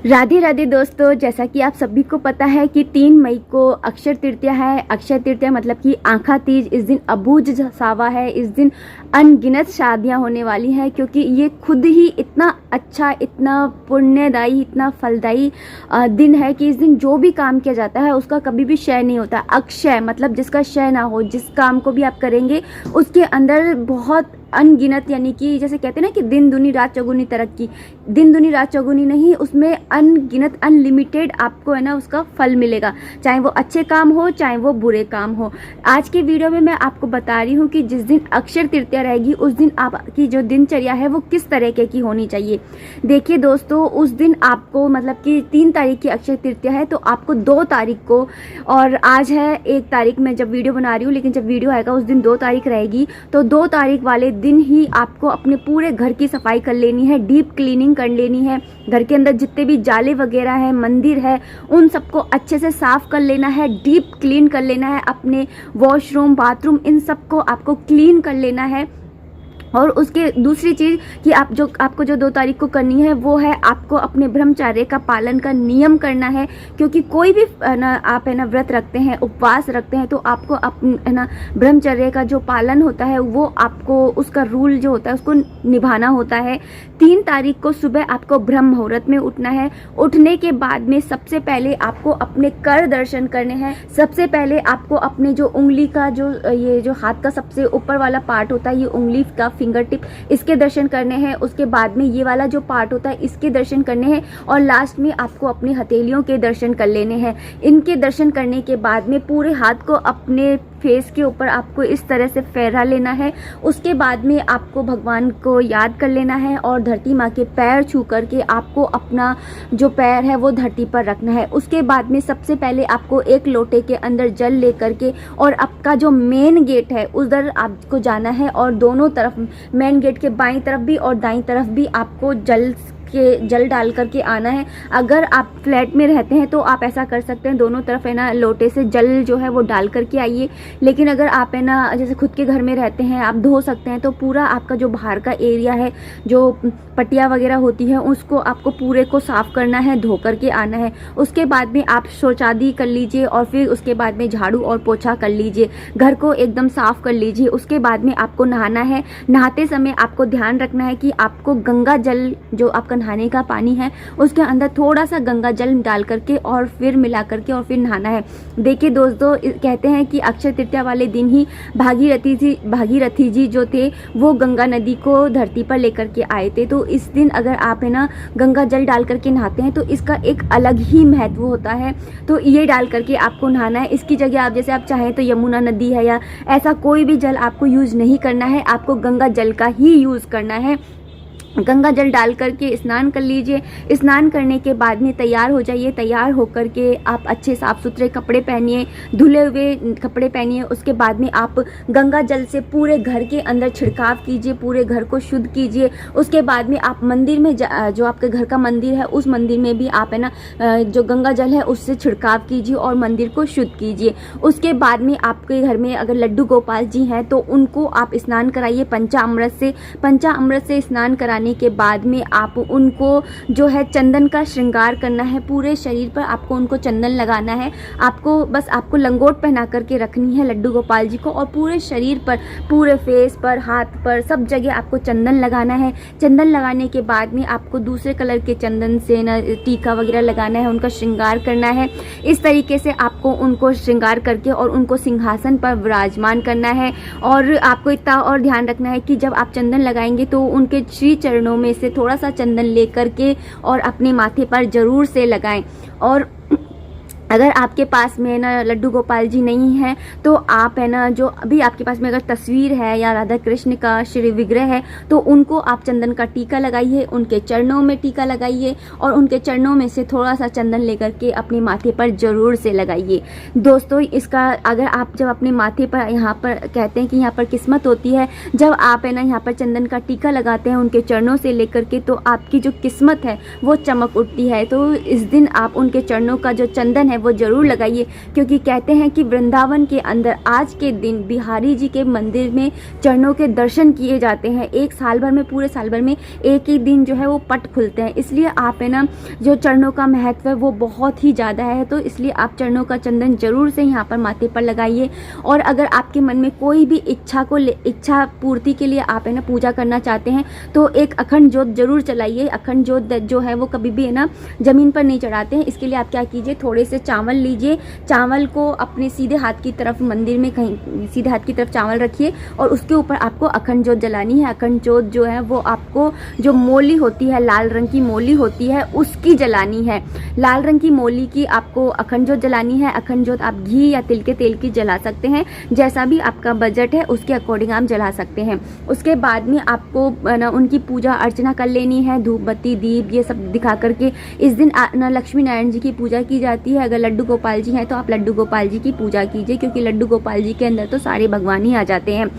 राधे राधे दोस्तों, जैसा कि आप सभी को पता है कि 3 मई को अक्षय तृतीया है। अक्षय तृतीया मतलब कि आँखा तीज। इस दिन अबूझ सावा है। इस दिन अनगिनत शादियां होने वाली हैं, क्योंकि ये खुद ही इतना अच्छा, इतना पुण्यदायी, इतना फलदायी दिन है कि इस दिन जो भी काम किया जाता है उसका कभी भी क्षय नहीं होता। अक्षय मतलब जिसका क्षय ना हो। जिस काम को भी आप करेंगे उसके अंदर बहुत अनगिनत, यानी कि जैसे कहते हैं ना कि दिन दुनी रात चौगुनी तरक्की। दिन दुनी रात चौगुनी नहीं, उसमें अनगिनत, अनलिमिटेड आपको है ना उसका फल मिलेगा, चाहे वो अच्छे काम हो चाहे वो बुरे काम हो। आज के वीडियो में मैं आपको बता रही हूँ कि जिस दिन अक्षय तृतीया रहेगी उस दिन आपकी जो दिनचर्या है वो किस तरीके की होनी चाहिए। देखिए दोस्तों, उस दिन आपको मतलब कि 3 तारीख की अक्षय तृतीया है, तो आपको 2 तारीख को, और आज है 1 तारीख में जब वीडियो बना रही हूँ, लेकिन जब वीडियो आएगा उस दिन 2 तारीख रहेगी। तो 2 तारीख वाले दिन ही आपको अपने पूरे घर की सफाई कर लेनी है, डीप क्लीनिंग कर लेनी है। घर के अंदर जितने भी जाले वगैरह हैं, मंदिर है, उन सबको अच्छे से साफ कर लेना है, डीप क्लीन कर लेना है। अपने वॉशरूम, बाथरूम, इन सबको आपको क्लीन कर लेना है। और उसके दूसरी चीज़ कि आपको जो 2 तारीख को करनी है वो है आपको अपने ब्रह्मचर्य का पालन का नियम करना है। क्योंकि कोई भी आप है ना व्रत रखते हैं, उपवास रखते हैं, तो आपको है ना ब्रह्मचर्य का जो पालन होता है वो आपको, उसका रूल जो होता है उसको निभाना होता है। 3 तारीख को सुबह आपको ब्रह्म मुहूर्त में उठना है। उठने के बाद में सबसे पहले आपको अपने कर दर्शन करने हैं। सबसे पहले आपको अपने जो उंगली का ये जो हाथ का सबसे ऊपर वाला पार्ट होता है, ये उंगली का फिंगर टिप, इसके दर्शन करने हैं। उसके बाद में ये वाला जो पार्ट होता है इसके दर्शन करने हैं, और लास्ट में आपको अपनी हथेलियों के दर्शन कर लेने हैं। इनके दर्शन करने के बाद में पूरे हाथ को अपने फेस के ऊपर आपको इस तरह से फेरा लेना है। उसके बाद में आपको भगवान को याद कर लेना है और धरती माँ के पैर छू करके आपको अपना जो पैर है वो धरती पर रखना है। उसके बाद में सबसे पहले आपको 1 लोटे के अंदर जल लेकर के और आपका जो मेन गेट है उधर आपको जाना है, और दोनों तरफ, मेन गेट के बाईं तरफ भी और दाईं तरफ भी आपको जल डाल करके आना है। अगर आप फ्लैट में रहते हैं तो आप ऐसा कर सकते हैं, दोनों तरफ है ना लोटे से जल जो है वो डाल करके आइए। लेकिन अगर आप है ना जैसे खुद के घर में रहते हैं, आप धो सकते हैं, तो पूरा आपका जो बाहर का एरिया है, जो पट्टियाँ वगैरह होती है, उसको आपको पूरे को साफ़ करना है, धो करके आना है। उसके बाद में आप शौचादी कर लीजिए, और फिर उसके बाद में झाड़ू और पोछा कर लीजिए, घर को एकदम साफ़ कर लीजिए। उसके बाद में आपको नहाना है। नहाते समय आपको ध्यान रखना है कि आपको गंगा जल, जो आपका नहाने का पानी है, उसके अंदर थोड़ा सा गंगा जल डाल करके और फिर मिला करके और फिर नहाना है। देखिए दोस्तों, कहते हैं कि अक्षय तृतीया वाले दिन ही भागीरथी जी जो थे वो गंगा नदी को धरती पर लेकर के आए थे। तो इस दिन अगर आप है ना गंगा जल डाल करके नहाते हैं तो इसका एक अलग ही महत्व होता है। तो ये डाल करके आपको नहाना है। इसकी जगह आप जैसे आप चाहें तो यमुना नदी है या ऐसा कोई भी जल आपको यूज़ नहीं करना है, आपको गंगा जल का ही यूज़ करना है। गंगा जल डाल करके स्नान कर लीजिए। स्नान करने के बाद में तैयार हो जाइए। तैयार होकर के आप अच्छे साफ़ सुथरे कपड़े पहनिए, धुले हुए कपड़े पहनिए। उसके बाद में आप गंगा जल से पूरे घर के अंदर छिड़काव कीजिए, पूरे घर को शुद्ध कीजिए। उसके बाद में आप मंदिर में जो आपके घर का मंदिर है उस मंदिर में भी आप है ना जो गंगा जल है उससे छिड़काव कीजिए और मंदिर को शुद्ध कीजिए। उसके बाद में आपके घर में अगर लड्डू गोपाल जी हैं तो उनको आप स्नान कराइए पंचामृत से। पंचामृत से स्नान कराने के बाद में आप उनको जो है चंदन का श्रृंगार करना है। पूरे शरीर पर आपको उनको चंदन लगाना है। आपको लंगोट पहना करके रखनी है लड्डू गोपाल जी को, और पूरे शरीर पर, पूरे फेस पर, हाथ पर, सब जगह आपको चंदन लगाना है। चंदन लगाने के बाद में आपको दूसरे कलर के चंदन से ना टीका वगैरह लगाना है, उनका श्रृंगार करना है। इस तरीके से आपको उनको श्रृंगार करके और उनको सिंहासन पर विराजमान करना है। और आपको इतना और ध्यान रखना है कि जब आप चंदन लगाएंगे तो उनके श्री चरणों में से थोड़ा सा चंदन लेकर के और अपने माथे पर जरूर से लगाएं। और अगर आपके पास में ना लड्डू गोपाल जी नहीं है तो आप है ना जो अभी आपके पास में अगर तस्वीर है या राधा कृष्ण का श्री विग्रह है तो उनको आप चंदन का टीका लगाइए, उनके चरणों में टीका लगाइए और उनके चरणों में से थोड़ा सा चंदन लेकर के अपने माथे पर जरूर से लगाइए। दोस्तों, इसका अगर आप जब अपने माथे पर, यहाँ पर कहते हैं कि यहाँ पर किस्मत होती है, जब आप है ना यहाँ पर चंदन का टीका लगाते हैं उनके चरणों से लेकर के, तो आपकी जो किस्मत है वो चमक उठती है। तो इस दिन आप उनके चरणों का जो चंदन है वो ज़रूर लगाइए, क्योंकि कहते हैं कि वृंदावन के अंदर आज के दिन बिहारी जी के मंदिर में चरणों के दर्शन किए जाते हैं। एक साल भर में, पूरे साल भर में एक ही दिन जो है वो पट खुलते हैं। इसलिए आप है ना, जो चरणों का महत्व है वो बहुत ही ज़्यादा है, तो इसलिए आप चरणों का चंदन जरूर से यहाँ पर माथे पर लगाइए। और अगर आपके मन में कोई भी इच्छा पूर्ति के लिए आप है ना पूजा करना चाहते हैं तो एक अखंड ज्योत जरूर चलाइए। अखंड ज्योत जो है वो कभी भी है ना ज़मीन पर नहीं चढ़ाते हैं। इसके लिए आप क्या कीजिए, थोड़े से चावल लीजिए, चावल को अपने सीधे हाथ की तरफ मंदिर में कहीं सीधे हाथ की तरफ चावल रखिए और उसके ऊपर आपको अखंड ज्योत जलानी है। अखंड ज्योत जो है वो आपको जो मोली होती है, लाल रंग की मोली होती है, उसकी जलानी है। लाल रंग की मोली की आपको अखंड ज्योत जलानी है। अखंड ज्योत आप घी या तिल के तेल की जला सकते हैं, जैसा भी आपका बजट है उसके अकॉर्डिंग आप जला सकते हैं। उसके बाद में आपको ना उनकी पूजा अर्चना कर लेनी है, धूप बत्ती दीप ये सब दिखा करके। इस दिन ना लक्ष्मी नारायण जी की पूजा की जाती है। अगर लड्डू गोपाल जी हैं तो आप लड्डू गोपाल जी की पूजा कीजिए, क्योंकि लड्डू गोपाल जी के अंदर तो सारे भगवान ही आ जाते हैं।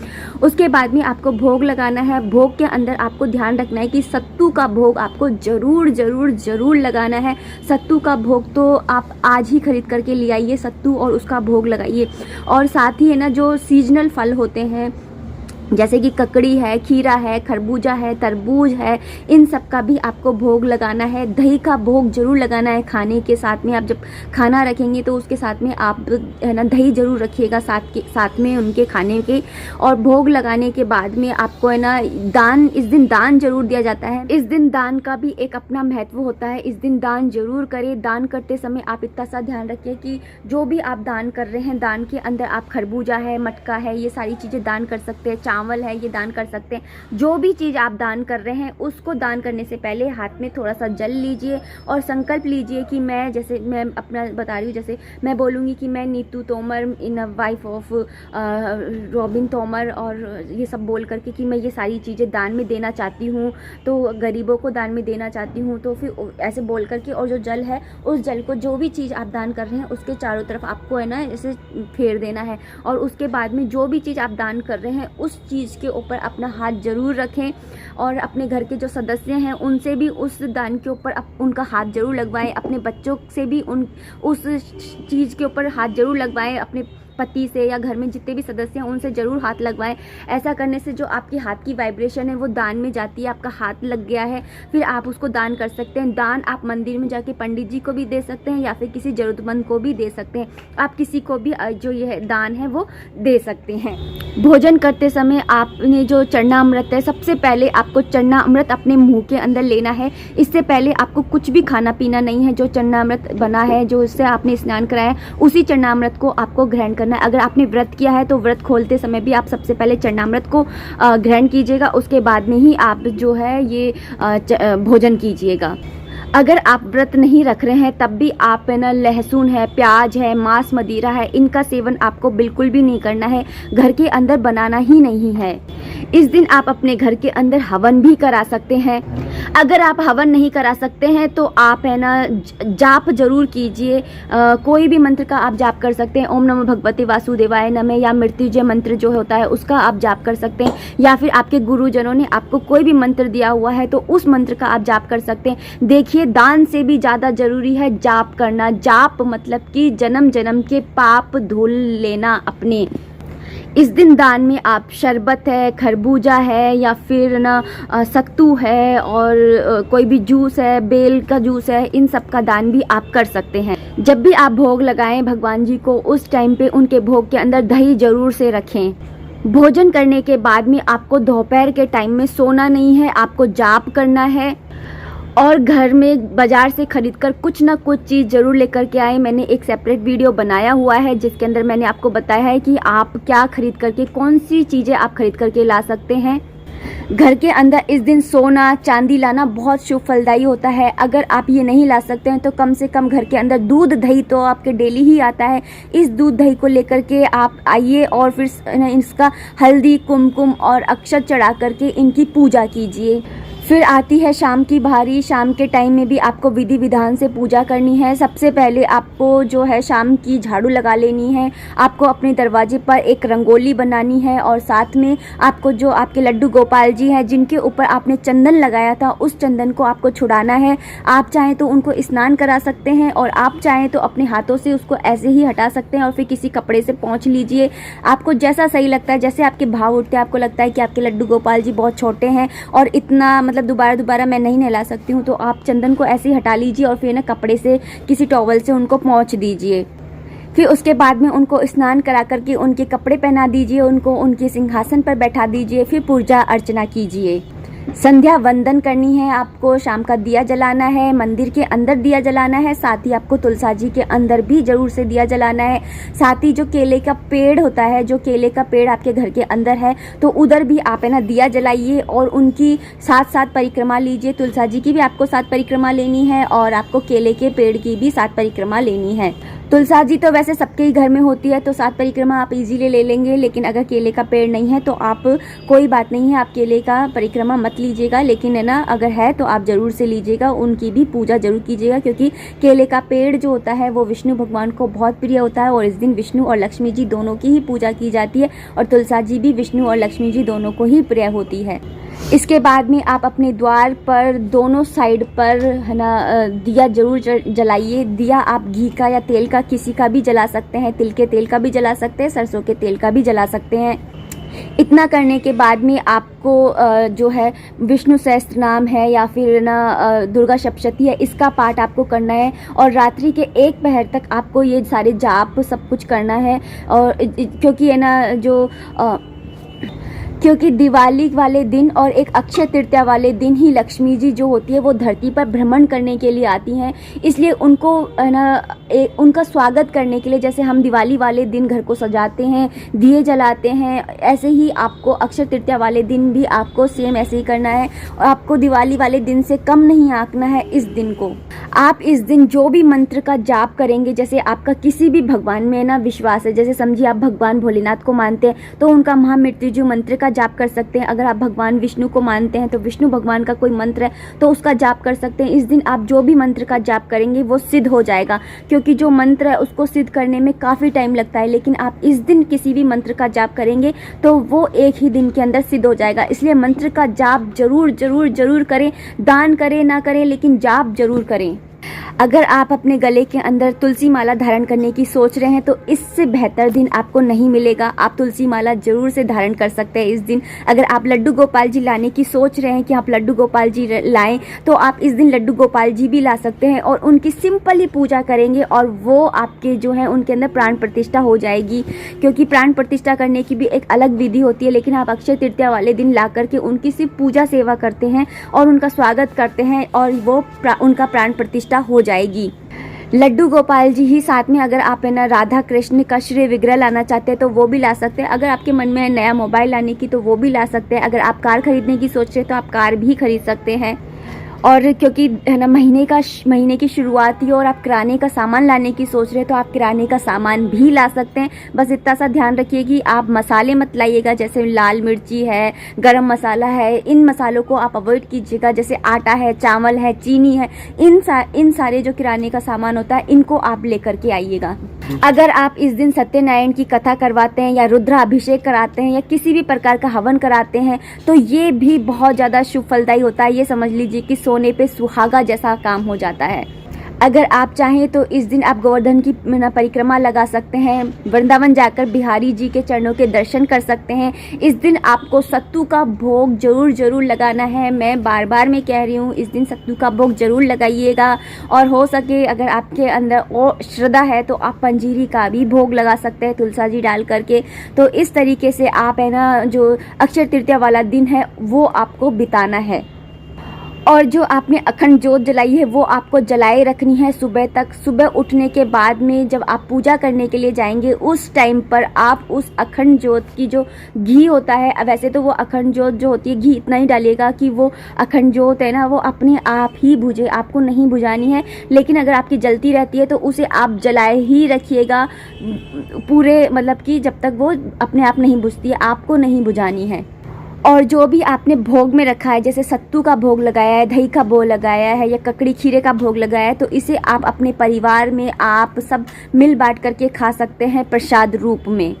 उसके बाद में आपको भोग लगाना है। भोग के अंदर आपको ध्यान रखना है कि सत्तू का भोग आपको जरूर जरूर जरूर लगाना है। सत्तू का भोग तो आप आज ही खरीद करके ले आइए सत्तू, और उसका भोग लगाइए। और साथ ही है ना, जो सीजनल फल होते हैं जैसे कि ककड़ी है, खीरा है, खरबूजा है, तरबूज है, इन सब का भी आपको भोग लगाना है। दही का भोग जरूर लगाना है। खाने के साथ में आप जब खाना रखेंगे तो उसके साथ में आप है ना दही जरूर रखिएगा साथ में उनके खाने के। और भोग लगाने के बाद में आपको है ना दान, इस दिन दान जरूर दिया जाता है। इस दिन दान का भी एक अपना महत्व होता है। इस दिन दान जरूर करें। दान करते समय आप इतना सा ध्यान रखिए कि जो भी आप दान कर रहे हैं, दान के अंदर आप खरबूजा है, मटका है, ये सारी चीज़ें दान कर सकते हैं, चावल है ये दान कर सकते हैं। जो भी चीज़ आप दान कर रहे हैं उसको दान करने से पहले हाथ में थोड़ा सा जल लीजिए और संकल्प लीजिए कि मैं, जैसे मैं अपना बता रही हूँ, जैसे मैं बोलूँगी कि मैं Neetu Tomar in wife of robin Tomar और ये सब बोल करके कि मैं ये सारी चीज़ें दान में देना चाहती हूँ, तो गरीबों को दान में देना चाहती हूँ, तो फिर ऐसे बोल करके और जो जल है उस जल को, जो भी चीज़ आप दान कर रहे हैं उसके चारों तरफ आपको है ना ऐसे फेर देना है। और उसके बाद में जो भी चीज़ आप दान कर रहे हैं उस चीज़ के ऊपर अपना हाथ जरूर रखें और अपने घर के जो सदस्य हैं उनसे भी उस दान के ऊपर उनका हाथ जरूर लगवाएं। अपने बच्चों से भी उस चीज़ के ऊपर हाथ जरूर लगवाएं। अपने पति से या घर में जितने भी सदस्य हैं उनसे ज़रूर हाथ लगवाएं। ऐसा करने से जो आपके हाथ की वाइब्रेशन है वो दान में जाती है। आपका हाथ लग गया है, फिर आप उसको दान कर सकते हैं। दान आप मंदिर में जाके पंडित जी को भी दे सकते हैं या फिर किसी ज़रूरतमंद को भी दे सकते हैं। आप किसी को भी जो यह दान है वो दे सकते हैं। भोजन करते समय आपने जो चरणामृत है, सबसे पहले आपको चरणामृत अपने मुँह के अंदर लेना है। इससे पहले आपको कुछ भी खाना पीना नहीं है। जो चरणामृत बना है, जो इससे आपने स्नान कराया है, उसी चरणामृत को आपको ग्रहण करना है। अगर आपने व्रत किया है तो व्रत खोलते समय भी आप सबसे पहले चरणामृत को ग्रहण कीजिएगा, उसके बाद में ही आप जो है ये भोजन कीजिएगा। अगर आप व्रत नहीं रख रहे हैं तब भी आप है ना लहसुन है, प्याज है, मांस मदिरा है, इनका सेवन आपको बिल्कुल भी नहीं करना है। घर के अंदर बनाना ही नहीं है। इस दिन आप अपने घर के अंदर हवन भी करा सकते हैं। अगर आप हवन नहीं करा सकते हैं तो आप है ना जाप जरूर कीजिए। कोई भी मंत्र का आप जाप कर सकते हैं। ओम नमो भगवते वासुदेवाय नमः या मृत्युंजय मंत्र जो होता है उसका आप जाप कर सकते हैं, या फिर आपके गुरुजनों ने आपको कोई भी मंत्र दिया हुआ है तो उस मंत्र का आप जाप कर सकते हैं। देखिए, दान से भी ज़्यादा जरूरी है जाप करना। जाप मतलब कि जन्म जन्म के पाप धुल लेना अपने। इस दिन दान में आप शरबत है, खरबूजा है, या फिर ना सत्तू है, और कोई भी जूस है, बेल का जूस है, इन सब का दान भी आप कर सकते हैं। जब भी आप भोग लगाएं भगवान जी को, उस टाइम पे उनके भोग के अंदर दही जरूर से रखें। भोजन करने के बाद में आपको दोपहर के टाइम में सोना नहीं है, आपको जाप करना है। और घर में बाज़ार से खरीदकर कुछ ना कुछ चीज़ ज़रूर लेकर के आए। मैंने एक सेपरेट वीडियो बनाया हुआ है जिसके अंदर मैंने आपको बताया है कि आप क्या खरीद करके, कौन सी चीज़ें आप खरीद करके ला सकते हैं। घर के अंदर इस दिन सोना चांदी लाना बहुत शुभ फलदायी होता है। अगर आप ये नहीं ला सकते हैं तो कम से कम घर के अंदर दूध दही तो आपके डेली ही आता है। इस दूध दही को लेकर के आप आइए और फिर इसका हल्दी कुमकुम और अक्षत चढ़ा करके इनकी पूजा कीजिए। फिर आती है शाम की बारी। शाम के टाइम में भी आपको विधि विधान से पूजा करनी है। सबसे पहले आपको जो है शाम की झाड़ू लगा लेनी है, आपको अपने दरवाजे पर एक रंगोली बनानी है और साथ में आपको जो आपके लड्डू गोपाल जी हैं जिनके ऊपर आपने चंदन लगाया था उस चंदन को आपको छुड़ाना है। आप चाहें तो उनको स्नान करा सकते हैं और आप चाहें तो अपने हाथों से उसको ऐसे ही हटा सकते हैं और फिर किसी कपड़े से पोंछ लीजिए। आपको जैसा सही लगता है, जैसे आपके भाव उठते हैं, आपको लगता है कि आपके लड्डू गोपाल जी बहुत छोटे हैं और इतना मतलब दोबारा मैं नहीं नहला सकती हूँ, तो आप चंदन को ऐसे ही हटा लीजिए और फिर ना कपड़े से किसी टॉवल से उनको पोंछ दीजिए। फिर उसके बाद में उनको स्नान करा करके उनके कपड़े पहना दीजिए, उनको उनके सिंहासन पर बैठा दीजिए। फिर पूजा अर्चना कीजिए। संध्या वंदन करनी है, आपको शाम का दिया जलाना है, मंदिर के अंदर दिया जलाना है, साथ ही आपको तुलसा जी के अंदर भी जरूर से दिया जलाना है। साथ ही जो केले का पेड़ होता है, जो केले का पेड़ आपके घर के अंदर है, तो उधर भी आप है ना दिया जलाइए और उनकी साथ साथ परिक्रमा लीजिए। तुलसा जी की भी आपको साथ परिक्रमा लेनी है और आपको केले के पेड़ की भी साथ परिक्रमा लेनी है। तुलसा जी तो वैसे सबके ही घर में होती है, तो साथ परिक्रमा आप इजीली ले लेंगे, लेकिन अगर केले का पेड़ नहीं है तो आप कोई बात नहीं है, आप केले का परिक्रमा मत लीजिएगा, लेकिन है ना अगर है तो आप ज़रूर से लीजिएगा, उनकी भी पूजा जरूर कीजिएगा, क्योंकि केले का पेड़ जो होता है वो विष्णु भगवान को बहुत प्रिय होता है और इस दिन विष्णु और लक्ष्मी जी दोनों की ही पूजा की जाती है और तुलसा जी भी विष्णु और लक्ष्मी जी दोनों को ही प्रिय होती है। इसके बाद में आप अपने द्वार पर दोनों साइड पर है ना दिया जरूर जलाइए। दिया आप घी का या तेल का किसी का भी जला सकते हैं, तिल के तेल का भी जला सकते हैं, सरसों के तेल का भी जला सकते हैं। इतना करने के बाद में आपको जो है विष्णु सहस्त्र नाम है या फिर ना दुर्गा सप्तशती है, इसका पाठ आपको करना है और रात्रि के 1 पहर तक आपको ये सारे जाप सब कुछ करना है। और क्योंकि है ना क्योंकि दिवाली वाले दिन और एक अक्षय तृतीया वाले दिन ही लक्ष्मी जी जो होती है वो धरती पर भ्रमण करने के लिए आती हैं, इसलिए उनको ना उनका स्वागत करने के लिए जैसे हम दिवाली वाले दिन घर को सजाते हैं, दिए जलाते हैं, ऐसे ही आपको अक्षय तृतीया वाले दिन भी आपको सेम ऐसे ही करना है और आपको दिवाली वाले दिन से कम नहीं आंकना है इस दिन को। आप इस दिन जो भी मंत्र का जाप करेंगे, जैसे आपका किसी भी भगवान में ना विश्वास है, जैसे समझिए आप भगवान भोलेनाथ को मानते हैं तो उनका महामृत्युंजय मंत्र का जाप कर सकते हैं। अगर आप भगवान विष्णु को मानते हैं तो विष्णु भगवान का कोई मंत्र है तो उसका जाप कर सकते हैं। इस दिन आप जो भी मंत्र का जाप करेंगे वो सिद्ध हो जाएगा, क्योंकि जो मंत्र है उसको सिद्ध करने में काफ़ी टाइम लगता है, लेकिन आप इस दिन किसी भी मंत्र का जाप करेंगे तो वो एक ही दिन के अंदर सिद्ध हो जाएगा। इसलिए मंत्र का जाप जरूर जरूर जरूर करें, दान करें ना करें लेकिन जाप जरूर करें। अगर आप अपने गले के अंदर तुलसी माला धारण करने की सोच रहे हैं तो इससे बेहतर दिन आपको नहीं मिलेगा। आप तुलसी माला जरूर से धारण कर सकते हैं इस दिन। अगर आप लड्डू गोपाल जी लाने की सोच रहे हैं कि आप लड्डू गोपाल जी लाएं तो आप इस दिन लड्डू गोपाल जी भी ला सकते हैं और उनकी सिंपल ही पूजा करेंगे और वो आपके जो है उनके अंदर प्राण प्रतिष्ठा हो जाएगी, क्योंकि प्राण प्रतिष्ठा करने की भी एक अलग विधि होती है। लेकिन आप अक्षय तृतीया वाले दिन ला करके उनकी सिर्फ पूजा सेवा करते हैं और उनका स्वागत करते हैं और वो उनका प्राण प्रतिष्ठा हो जाएगी। लड्डू गोपाल जी ही साथ में अगर आप है ना राधा कृष्ण का श्री विग्रह लाना चाहते हैं तो वो भी ला सकते हैं। अगर आपके मन में है नया मोबाइल लाने की तो वो भी ला सकते हैं। अगर आप कार खरीदने की सोच रहे हैं तो आप कार भी खरीद सकते हैं। और क्योंकि है ना महीने की शुरुआत ही और आप किराने का सामान लाने की सोच रहे हैं तो आप किराने का सामान भी ला सकते हैं। बस इतना सा ध्यान रखिए कि आप मसाले मत लाइएगा, जैसे लाल मिर्ची है, गरम मसाला है, इन मसालों को आप अवॉइड कीजिएगा। जैसे आटा है, चावल है, चीनी है, इन सारे जो किराने का सामान होता है इनको आप लेकर के आइएगा। अगर आप इस दिन सत्यनारायण की कथा करवाते हैं या रुद्राभिषेक कराते हैं या किसी भी प्रकार का हवन कराते हैं तो ये भी बहुत ज़्यादा शुभ फलदायी होता है। ये समझ लीजिए कि सोने पे सुहागा जैसा काम हो जाता है। अगर आप चाहें तो इस दिन आप गोवर्धन की परिक्रमा लगा सकते हैं, वृंदावन जाकर बिहारी जी के चरणों के दर्शन कर सकते हैं। इस दिन आपको सत्तू का भोग जरूर जरूर लगाना है। मैं बार बार मैं कह रही हूँ, इस दिन सत्तू का भोग जरूर लगाइएगा और हो सके अगर आपके अंदर और श्रद्धा है तो आप पंजीरी का भी भोग लगा सकते हैं तुलसा जी डाल करके। तो इस तरीके से आप है ना जो अक्षय तृतीया वाला दिन है वो आपको बिताना है। और जो आपने अखंड जोत जलाई है वो आपको जलाए रखनी है सुबह तक। सुबह उठने के बाद में जब आप पूजा करने के लिए जाएंगे उस टाइम पर आप उस अखंड जोत की जो घी होता है, वैसे तो वो अखंड जोत जो होती है घी इतना ही डालिएगा कि वो अखंड जोत है ना वो अपने आप ही बुझे, आपको नहीं बुझानी है। लेकिन अगर आपकी जलती रहती है तो उसे आप जलाए ही रखिएगा पूरे, मतलब कि जब तक वो अपने आप नहीं बुझती है, आपको नहीं बुझानी है। और जो भी आपने भोग में रखा है, जैसे सत्तू का भोग लगाया है, दही का भोग लगाया है या ककड़ी खीरे का भोग लगाया है, तो इसे आप अपने परिवार में आप सब मिल बांट करके खा सकते हैं प्रसाद रूप में।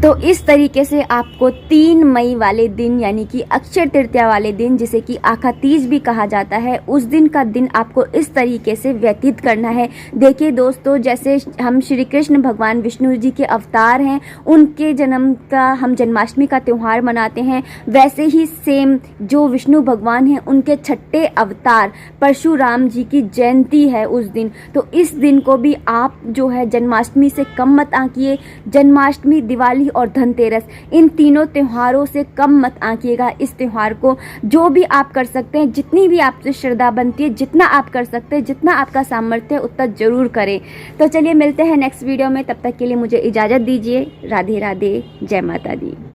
तो इस तरीके से आपको 3 मई वाले दिन यानी कि अक्षय तृतीया वाले दिन, जिसे कि आखा तीज भी कहा जाता है, उस दिन का दिन आपको इस तरीके से व्यतीत करना है। देखिए दोस्तों, जैसे हम श्री कृष्ण भगवान विष्णु जी के अवतार हैं, उनके जन्म का हम जन्माष्टमी का त्यौहार मनाते हैं, वैसे ही सेम जो विष्णु भगवान हैं उनके छठे अवतार परशुराम जी की जयंती है उस दिन। तो इस दिन को भी आप जो है जन्माष्टमी से कम मत आंकिए। जन्माष्टमी, दिवाली और धनतेरस, इन तीनों त्योहारों से कम मत आंकिएगा। इस त्यौहार को जो भी आप कर सकते हैं, जितनी भी आपसे श्रद्धा बनती है, जितना आप कर सकते हैं, जितना आपका सामर्थ्य है, उतना जरूर करें। तो चलिए मिलते हैं नेक्स्ट वीडियो में, तब तक के लिए मुझे इजाज़त दीजिए। राधे राधे, जय माता दी।